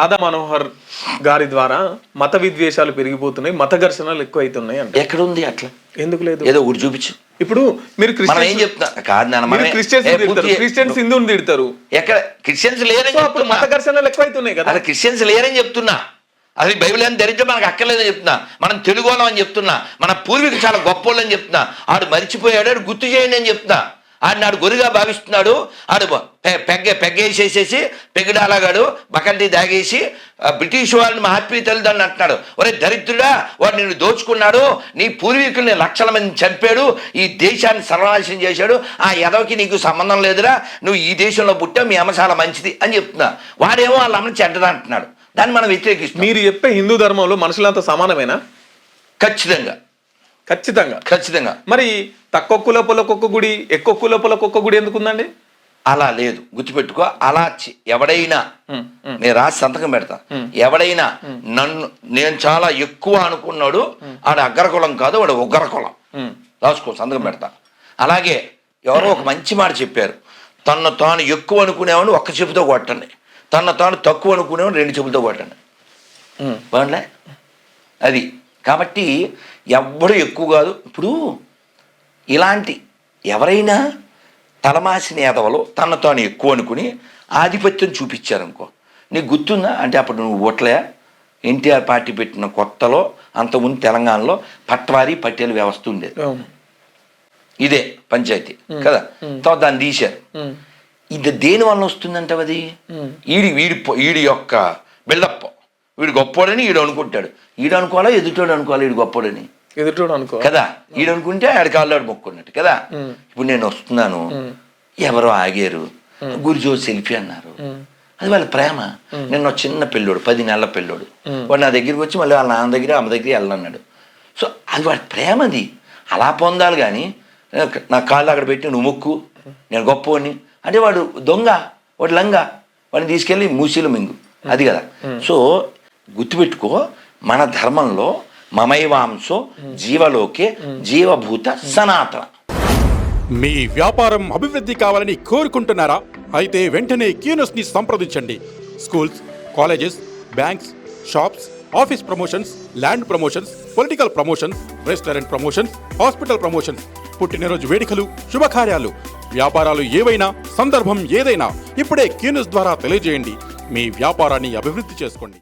రాధా మనోహర్ గారి ద్వారా మత విద్వేషాలు పెరిగిపోతున్నాయి, మత ఘర్షణలు ఎక్కువ అవుతున్నాయి అంటే ఎక్కడుంది అట్లా? ఎందుకు లేదు? ఏదో ఒకటి చూపించు. ఇప్పుడు మీరు ఏం చెప్తున్నా కాదు, క్రిస్టియన్స్ హిందువుని తిడతారు, ఎక్కడ క్రిస్టియన్స్ లేరని అప్పుడు మత ఘర్షణలు ఎక్కువ అవుతున్నాయి కదా. అసలు క్రిస్టియన్స్ లేరని చెప్తున్నా, అసలు బైబిల్ అని ధరించడం మనకు అక్కర్లేదని చెప్తున్నా, మనం తెలుగు వాళ్ళం అని చెప్తున్నా, మన పూర్వీకులు చాలా గొప్ప వాళ్ళని చెప్తున్నా. ఆడు మరిచిపోయాడు, ఆడు గుర్తు చేయండి అని చెప్తున్నా. ఆడు గొరిగా భావిస్తున్నాడు, ఆడు పెగ్గేసేసేసి పెగ్గడాలాగాడు బకంటి దాగేసి బ్రిటిష్ వాళ్ళని మా హ్యాపీ తల్లిదండ్రులు అంటున్నాడు. ఒరే దరిద్రుడా, వాడు నిన్ను దోచుకున్నాడు, నీ పూర్వీకుల్ని లక్షల మంది చంపాడు, ఈ దేశాన్ని సర్వనాశనం చేశాడు, ఆ ఎదవకి నీకు సంబంధం లేదురా, నువ్వు ఈ దేశంలో పుట్టా, మీ అమ్మ చాలా మంచిది అని చెప్తున్నా. వాడేమో వాళ్ళ అమ్మని చెడ్డదా అంటున్నాడు. దాన్ని మనం వ్యతిరేకిస్తాం. మీరు చెప్పే హిందూ ధర్మంలో మనుషులంతా సమానమేనా? ఖచ్చితంగా ఖచ్చితంగా ఖచ్చితంగా. మరి తక్కువ కులపులకు ఒక్క గుడి, ఎక్కువ కులపులకు ఒక్క గుడి ఎందుకుందండి? అలా లేదు, గుర్తుపెట్టుకో. అలా ఎవడైనా, నేను రాసి సంతకం పెడతా, ఎవడైనా నేను చాలా ఎక్కువ అనుకున్నాడు, ఆడు అగ్రకులం కాదు, వాడు ఉగ్రకులం. రాసుకో, సంతకం పెడతా. అలాగే ఎవరో ఒక మంచి మాట చెప్పారు, తను తాను ఎక్కువ అనుకునేవాడిని ఒక్క చెప్పుతో కొట్టండి, తను తాను తక్కువ అనుకునేవాడిని 2 చెప్పులతో కొట్టండి. బాగుండలే అది. కాబట్టి ఎవ్వడు ఎక్కువ కాదు. ఇప్పుడు ఇలాంటి ఎవరైనా తలమాసిన ఎదవలు తన తాను ఎక్కువ అనుకుని ఆధిపత్యం చూపించారనుకో, నీకు గుర్తుందా? అంటే అప్పుడు నువ్వు ఓట్లే ఎన్టీఆర్ పార్టీ పెట్టిన కొత్తలో, అంతకుముందు తెలంగాణలో పట్వారీ పటేల్ వ్యవస్థ ఉండేది, ఇదే పంచాయతీ కదా. తర్వాత దాన్ని తీశారు. ఇది దేని వల్ల వస్తుందంటే అది వీడి యొక్క బిల్డప్. వీడు గొప్పోడని ఈడు అనుకుంటాడు, ఈడు అనుకోవాలా ఎదుటోడు అనుకోవాలా, ఈడు గొప్పోడని ఎదుటోడు అనుకో కదా. ఈడు అనుకుంటే ఆడి కాళ్ళు మొక్కున్నట్టు కదా. ఇప్పుడు నేను వస్తున్నాను, ఎవరో ఆగారు, గురిజో సెల్ఫీ అన్నారు, అది వాళ్ళ ప్రేమ. నిన్న చిన్న పిల్లోడు, 10 నెలల పిల్లోడు, వాడు నా దగ్గరికి వచ్చి మళ్ళీ వాళ్ళ నాన్న దగ్గర అమ్మ దగ్గర వెళ్ళన్నాడు. సో అది వాడి ప్రేమది, అలా పొందాలి. కానీ నా కాళ్ళు అక్కడ పెట్టి నువ్వు మొక్కు, నేను గొప్పవాడిని అంటే వాడు దొంగ, వాడు లంగా, వాడిని తీసుకెళ్ళి మూసీలు మింగు, అది కదా. సో గుర్తుపెట్టుకో, మన ధర్మంలో మమైవాంశో జీవలోకే జీవభూత సనాతన. మీ వ్యాపారం అభివృద్ధి కావాలని కోరుకుంటున్నారా? అయితే వెంటనే క్యూనస్ని సంప్రదించండి. Schools, colleges, banks, shops, office promotions, land promotions, political promotions, restaurant promotions, hospital promotions, పుట్టినరోజు వేడుకలు, శుభకార్యాలు, వ్యాపారాలు ఏవైనా, సందర్భం ఏదైనా ఇప్పుడే క్యూనస్ ద్వారా తెలియజేయండి. మీ వ్యాపారాన్ని అభివృద్ధి చేసుకోండి.